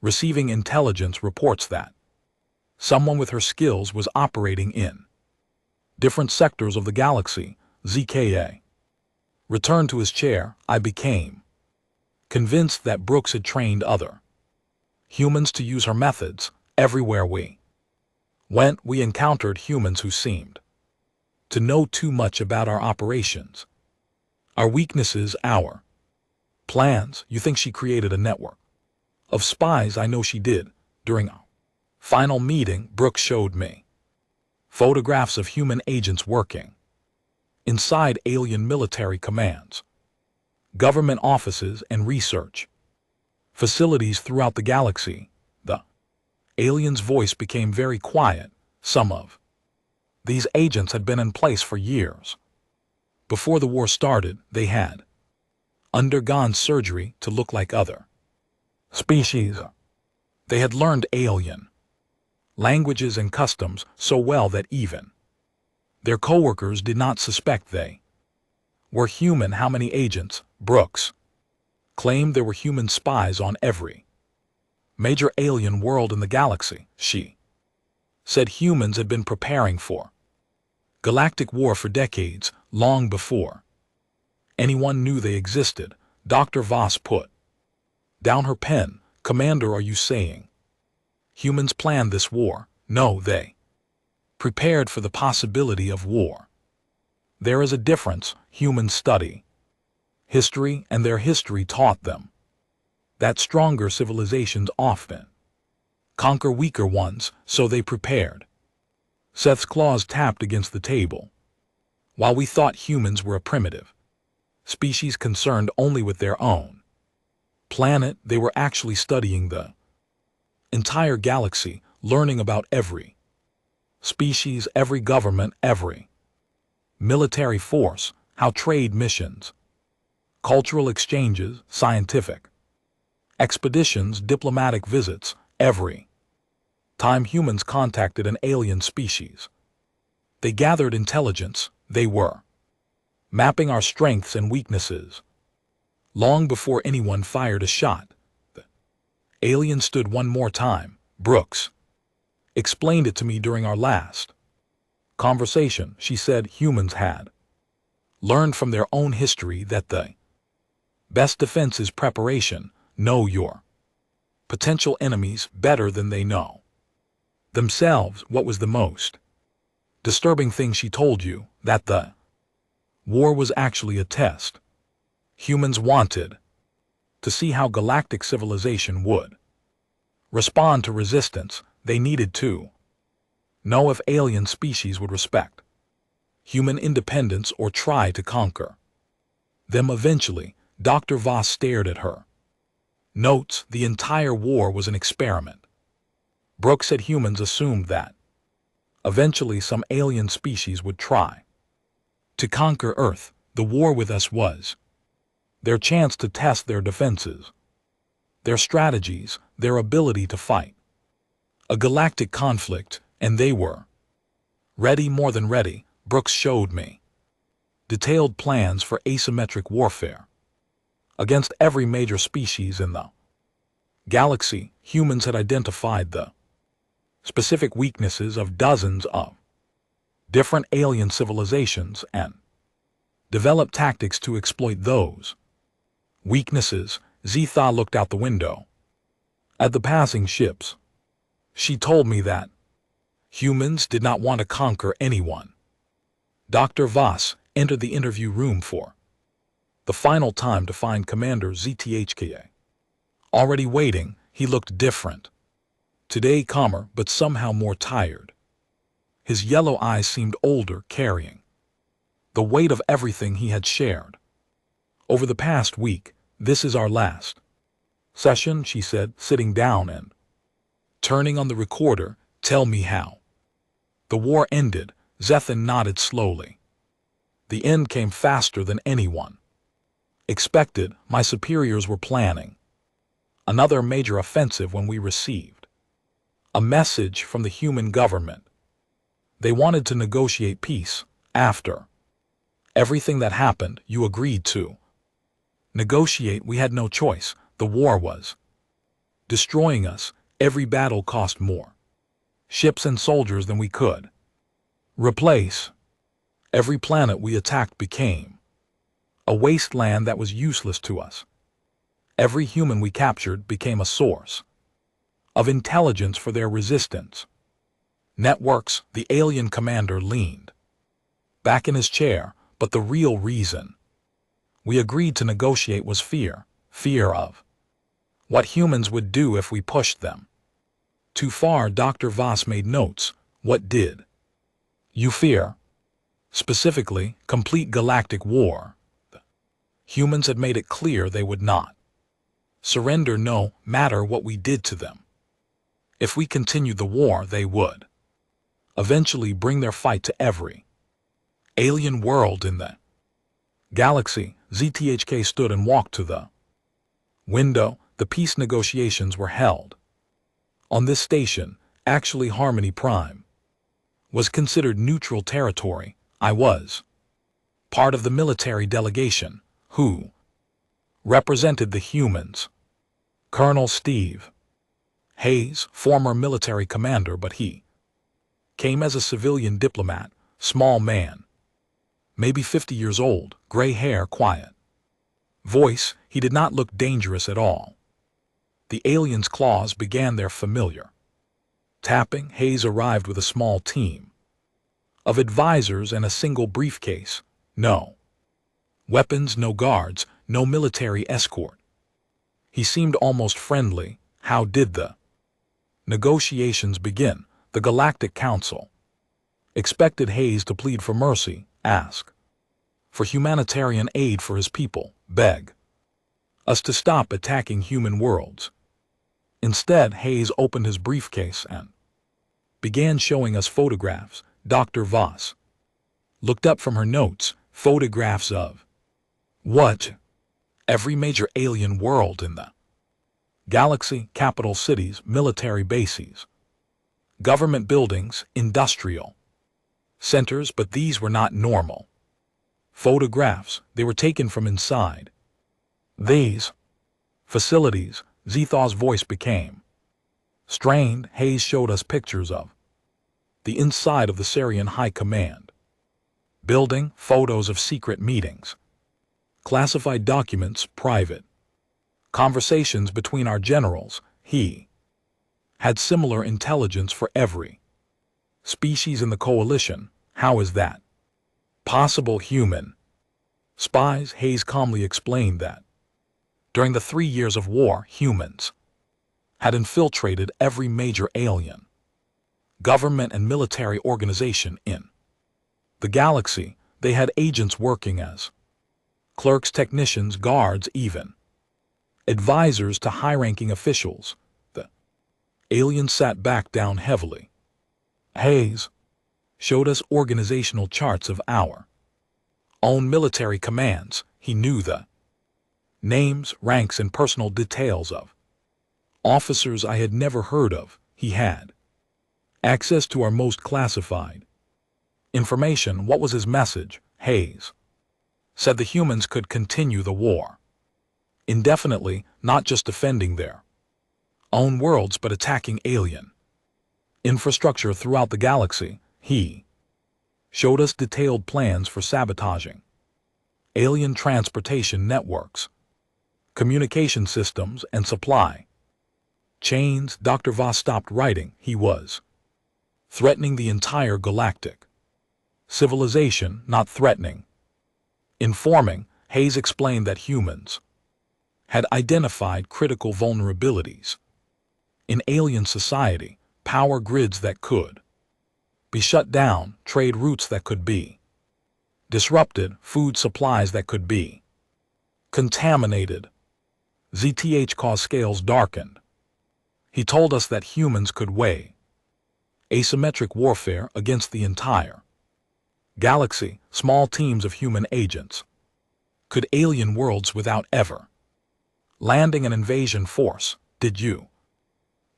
receiving intelligence reports that someone with her skills was operating in different sectors of the galaxy. ZKA returned to his chair. I became convinced that Brooks had trained other humans to use her methods. Everywhere we went, we encountered humans who seemed to know too much about our operations, our weaknesses, our plans. You think she created a network of spies? I know she did. During our final meeting, Brooks showed me photographs of human agents working inside alien military commands, government offices, and research facilities throughout the galaxy. The alien's voice became very quiet. Some of these agents had been in place for years. Before the war started, they had undergone surgery to look like other species. They had learned alien languages and customs so well that even their coworkers did not suspect they were human. How many agents? Brooks claimed there were human spies on every major alien world in the galaxy. She said humans had been preparing for galactic war for decades, long before anyone knew they existed. Dr. Voss put down her pen. Commander, are you saying humans planned this war? No, they prepared for the possibility of war. There is a difference. Humans study history, and their history taught them that stronger civilizations often conquer weaker ones, so they prepared Seth's claws tapped against the table. While we thought humans were a primitive species concerned only with their own planet, they were actually studying the entire galaxy, learning about every species, every government, every military force, how trade missions, cultural exchanges, scientific expeditions, diplomatic visits, every time humans contacted an alien species. They gathered intelligence. They were mapping our strengths and weaknesses. Long before anyone fired a shot, the alien stood one more time. Brooks explained it to me during our last conversation. She said humans had learned from their own history that the best defense is preparation. Know your potential enemies better than they know themselves. What was the most disturbing thing she told you? That the war was actually a test. Humans wanted to see how galactic civilization would respond to resistance. They needed to know if alien species would respect human independence or try to conquer them eventually. Dr. Voss stared at her notes. The entire war was an experiment. Brooks said humans assumed that eventually some alien species would try to conquer Earth. The war with us was their chance to test their defenses, their strategies, their ability to fight a galactic conflict, and they were ready, more than ready. Brooks showed me detailed plans for asymmetric warfare against every major species in the galaxy. Humans had identified the specific weaknesses of dozens of different alien civilizations and developed tactics to exploit those weaknesses. Zetha looked out the window at the passing ships. She told me that humans did not want to conquer anyone. Dr. Voss entered the interview room for the final time to find Commander ZTHKA already waiting. He looked different today, calmer but somehow more tired. His yellow eyes seemed older, carrying the weight of everything he had shared over the past week. This is our last session, she said, sitting down and turning on the recorder. Tell me how the war ended. Zethan nodded slowly. The end came faster than anyone expected. My superiors were planning another major offensive when we received a message from the human government. They wanted to negotiate peace. After everything that happened, you agreed to negotiate. We had no choice. The war was destroying us. Every battle cost more ships and soldiers than we could replace. Every planet we attacked became a wasteland that was useless to us. Every human we captured became a source of intelligence for their resistance networks. The alien commander leaned back in his chair. But the real reason we agreed to negotiate was fear. Fear of what humans would do if we pushed them too far. Dr. Voss made notes. What did you fear? Specifically, complete galactic war. The humans had made it clear they would not surrender no matter what we did to them. If we continued the war, they would eventually bring their fight to every alien world in the galaxy. ZTHK stood and walked to the window. The peace negotiations were held on this station. Actually, Harmony Prime was considered neutral territory. I was part of the military delegation who represented the humans. Colonel Steve Hayes, former military commander, but he came as a civilian diplomat. Small man, maybe 50 years old, gray hair, quiet voice. He did not look dangerous at all. The alien's claws began their familiar tapping. Hayes arrived with a small team of advisors and a single briefcase. No weapons, no guards, no military escort. He seemed almost friendly. How did the negotiations begin? The Galactic Council expected Hayes to plead for mercy, ask for humanitarian aid for his people, beg us to stop attacking human worlds. Instead, Hayes opened his briefcase and began showing us photographs. Dr. Voss looked up from her notes, photographs of what? Every major alien world in the galaxy, capital cities, military bases, government buildings, industrial centers, but these were not normal photographs. They were taken from inside these facilities. Zethaw's voice became strained. Hayes showed us pictures of the inside of the Sarian High Command building, photos of secret meetings, classified documents, private conversations between our generals. He had similar intelligence for every species in the coalition. How is that possible? Human spies. Hayes calmly explained that during the 3 years of war, humans had infiltrated every major alien government and military organization in the galaxy. They had agents working as clerks, technicians, guards, even advisors to high-ranking officials. The alien sat back down heavily. Hayes showed us organizational charts of our own military commands. He knew the names, ranks, and personal details of officers I had never heard of. He had access to our most classified information. What was his message? Hayes said the humans could continue the war indefinitely, not just defending their own worlds but attacking alien infrastructure throughout the galaxy. He showed us detailed plans for sabotaging alien transportation networks, communication systems, and supply chains. Dr. Voss stopped writing. He was threatening the entire galactic civilization, not threatening informing. Hayes explained that humans had identified critical vulnerabilities in alien society, power grids that could be shut down, trade routes that could be disrupted, food supplies that could be contaminated. ZTH's scales darkened. He told us that humans could wage asymmetric warfare against the entire galaxy. Small teams of human agents could alien worlds without ever landing an invasion force. Did you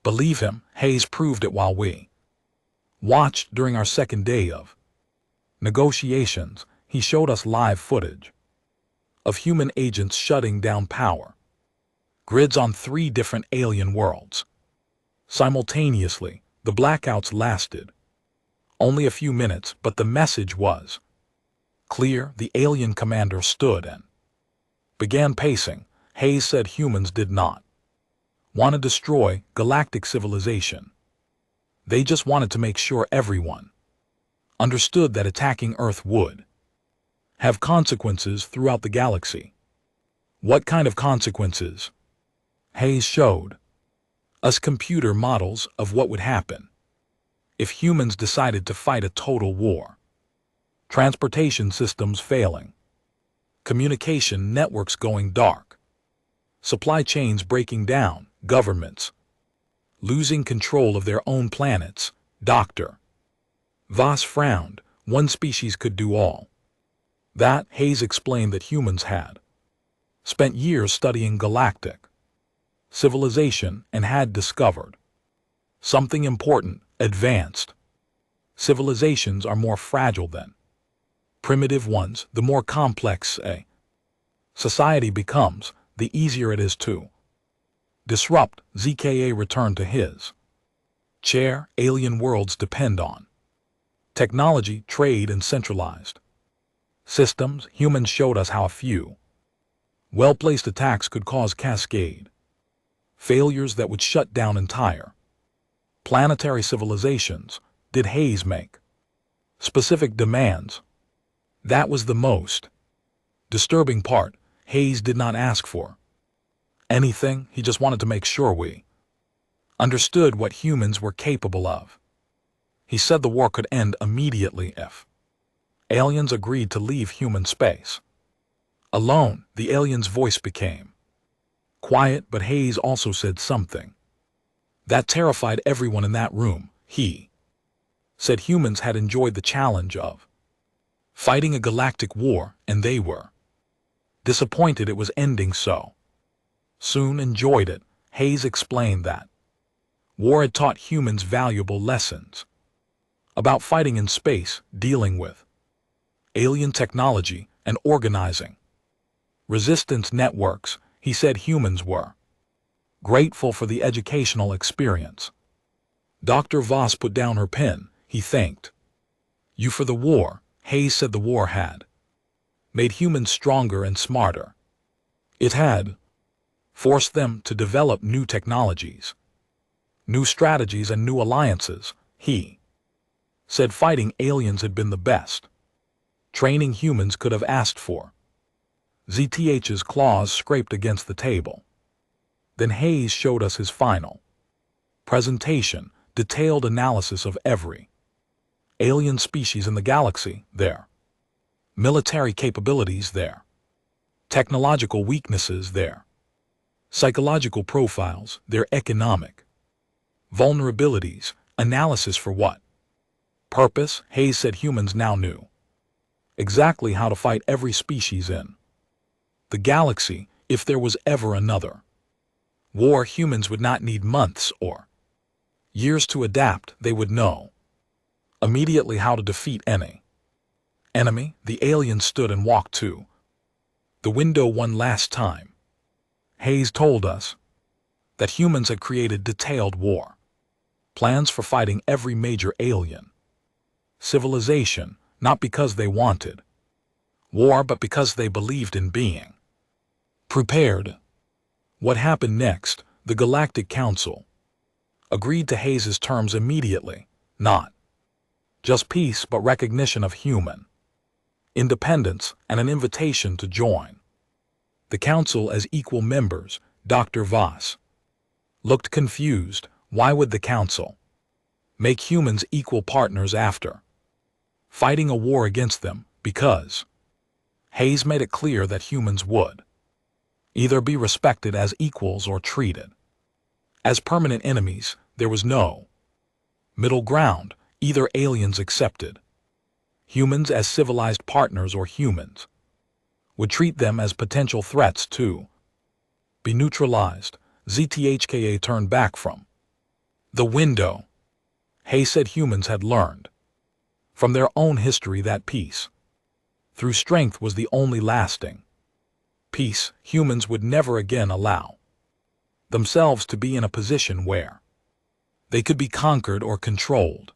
believe him? Hayes proved it while we watched during our second day of negotiations. He showed us live footage of human agents shutting down power grids on 3 different alien worlds simultaneously. The blackouts lasted only a few minutes, but the message was clear. The alien commander stood and began pacing. Hayes said humans did not want to destroy galactic civilization. They just wanted to make sure everyone understood that attacking Earth would have consequences throughout the galaxy. What kind of consequences? Hayes showed us computer models of what would happen if humans decided to fight a total war. Transportation systems failing, communication networks going dark, supply chains breaking down, governments losing control of their own planets. Dr. Voss frowned. One species could do all that. Hayes explained that humans had spent years studying galactic civilization and had discovered something important. Advanced civilizations are more fragile than primitive ones. The more complex a society becomes, the easier it is to disrupt. ZKA returned to his chair. Alien worlds depend on technology, trade, and centralized systems. Humans showed us how a few well-placed attacks could cause cascade failures that would shut down entire planetary civilizations. Did Hayes make specific demands? That was the most disturbing part. Hayes did not ask for anything. He just wanted to make sure we understood what humans were capable of. He said the war could end immediately if aliens agreed to leave human space alone. The alien's voice became quiet, but Hayes also said something that terrified everyone in that room. He said humans had enjoyed the challenge of fighting a galactic war, and they were disappointed it was ending so soon. Enjoyed it. Hayes explained that war had taught humans valuable lessons about fighting in space, dealing with alien technology, and organizing resistance networks. He said humans were grateful for the educational experience. Dr. Voss put down her pen. He thanked you for the war. Hayes said the war had made humans stronger and smarter. It had forced them to develop new technologies, new strategies, and new alliances. He said fighting aliens had been the best training humans could have asked for. ZTH's claws scraped against the table. Then Hayes showed us his final presentation, detailed analysis of every alien species in the galaxy, their military capabilities, their technological weaknesses, their psychological profiles, their economic vulnerabilities, analysis for what purpose. Hayes said humans now knew exactly how to fight every species in the galaxy. If there was ever another war, humans would not need months or years to adapt. They would know immediately how to defeat any enemy. The aliens stood and walked to the window one last time. Hayes told us that humans had created detailed war plans for fighting every major alien civilization, not because they wanted war, but because they believed in being prepared. What happened next? The Galactic Council agreed to Hayes's terms immediately, not just peace, but recognition of human independence and an invitation to join the Council as equal members. Dr. Voss looked confused. Why would the Council make humans equal partners after fighting a war against them? Because Hayes made it clear that humans would either be respected as equals or treated as permanent enemies. There was no middle ground. Either aliens accepted humans as civilized partners, or humans would treat them as potential threats to be neutralized. ZTHKA turned back from the window. Hayes said humans had learned from their own history that peace through strength was the only lasting peace. Humans would never again allow themselves to be in a position where they could be conquered or controlled.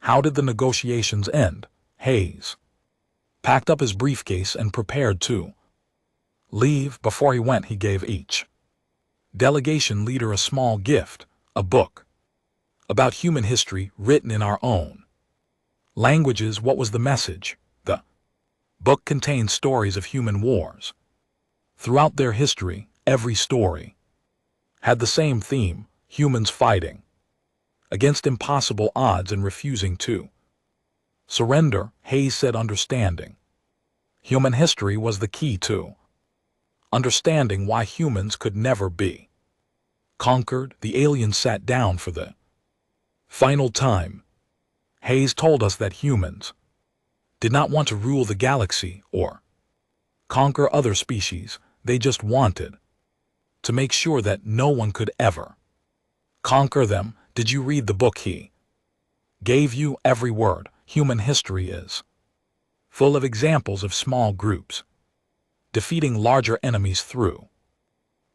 How did the negotiations end? Hayes packed up his briefcase and prepared to leave. Before he went, he gave each delegation leader a small gift, a book about human history written in our own languages. What was the message? The book contained stories of human wars throughout their history. Every story had the same theme: humans fighting against impossible odds and refusing to surrender. Hayes said understanding human history was the key to understanding why humans could never be conquered. The aliens sat down for the final time. Hayes told us that humans did not want to rule the galaxy or conquer other species. They just wanted to make sure that no one could ever conquer them. Did you read the book he gave you? Every word. Human history is full of examples of small groups defeating larger enemies through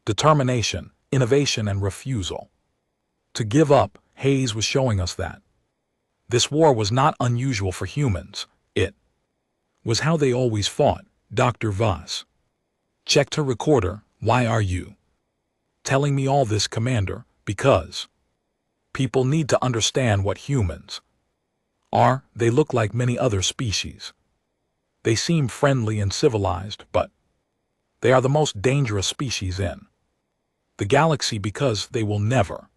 determination, innovation, and refusal to give up. Hayes was showing us that this war was not unusual for humans. It was how they always fought. Dr. Voss checked her recorder. Why are you telling me all this, Commander? Because people need to understand what humans are. They look like many other species. They seem friendly and civilized, but they are the most dangerous species in the galaxy because they will never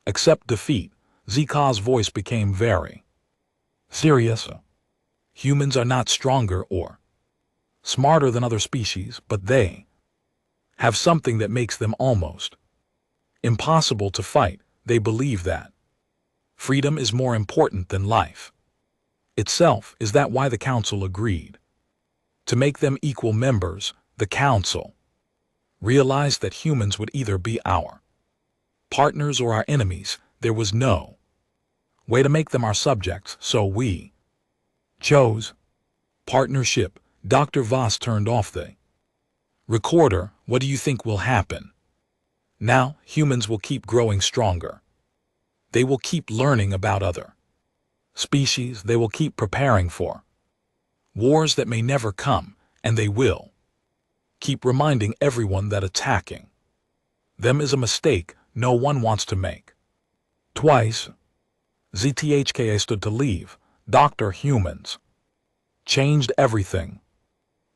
accept defeat. Zika's voice became very serious. Humans are not stronger or smarter than other species, but they have something that makes them almost impossible to fight. They believe that freedom is more important than life itself. Is that why the council agreed to make them equal members? The council realized that humans would either be our partners or our enemies. There was no way to make them our subjects, so we chose partnership. Dr. Voss turned off the recorder. What do you think will happen? Now, humans will keep growing stronger. They will keep learning about other species. They will keep preparing for wars that may never come, and they will keep reminding everyone that attacking them is a mistake no one wants to make twice. ZTHKA stood to leave. Dr. Humans changed everything.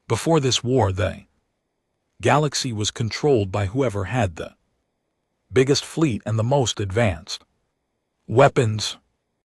Before this war, the galaxy was controlled by whoever had the biggest fleet and the most advanced weapons.